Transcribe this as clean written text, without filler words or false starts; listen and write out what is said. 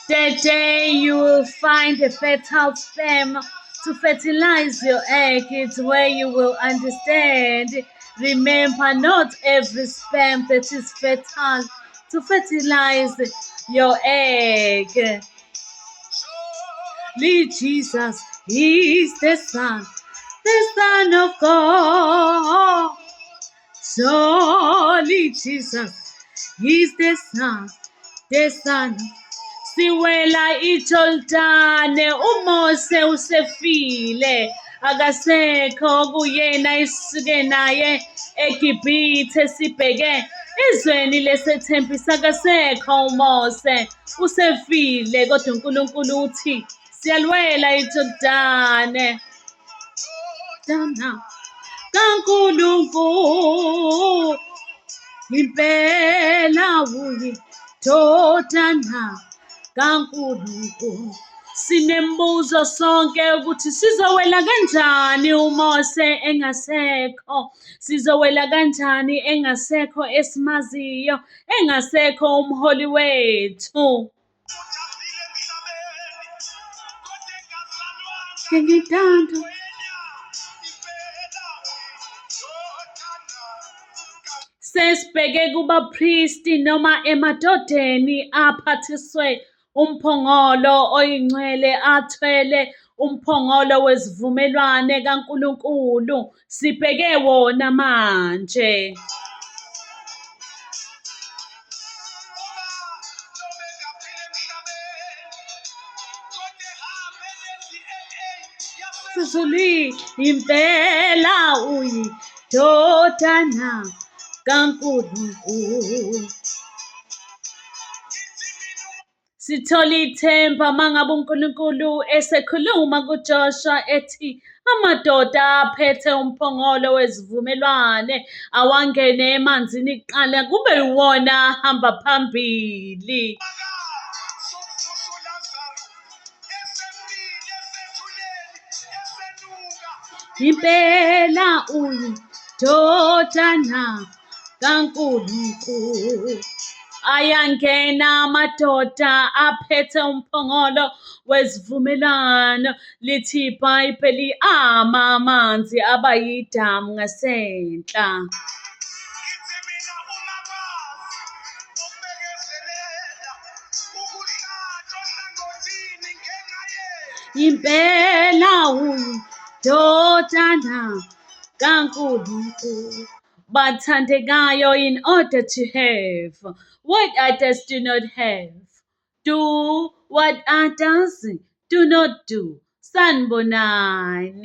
The day you will find a fertile sperm to fertilize your egg, it's where you will understand. Remember, not every sperm that is fertile to fertilize your egg. Lead Jesus, He's the Son of God. Surely Jesus, He's the Son. Siwela iJordane, uMose usefile, akasekho kuyena isisuke naye eGibhithe sibheke ezweni lesethembisa akasekho uMose usefile, kodwa uNkulunkulu uthi siyalwela iJordane. Dana kaNkulunkulu impela uyindodana kaNkulunkulu. Sinembuzo sonke ukuthi sizowela kanjani uMose engasekho, sizowela kanjani engasekho esimaziyo, engasekho umholi wethu. Ngithanda sesibheke kubapristi noma emadodeni aphathiswe umphongolo oyingcwele, athwele umphongolo wesivumelwane kaNkulunkulu. Sibheke wona manje. Sizuli impela uyindodana kaNkulunkulu. Sithola ithemba mangabe uNkulunkulu esekhuluma kuJoshua ethi amadoda aphethe umphongolo wesivumelwane awangene emanzini kuqala kube yiwona ahamba phambili. Impela uyindodana kaNkulunkulu. Ayangena amadoda aphethe umphongolo wesivumelwano, lithi iBhayibheli amanzi aba yidamu ngasenhla. Impela uyindodana kaNkulunkulu. Bathandekayo, in order to have what others do not have, do what others do not do. Sanibonani.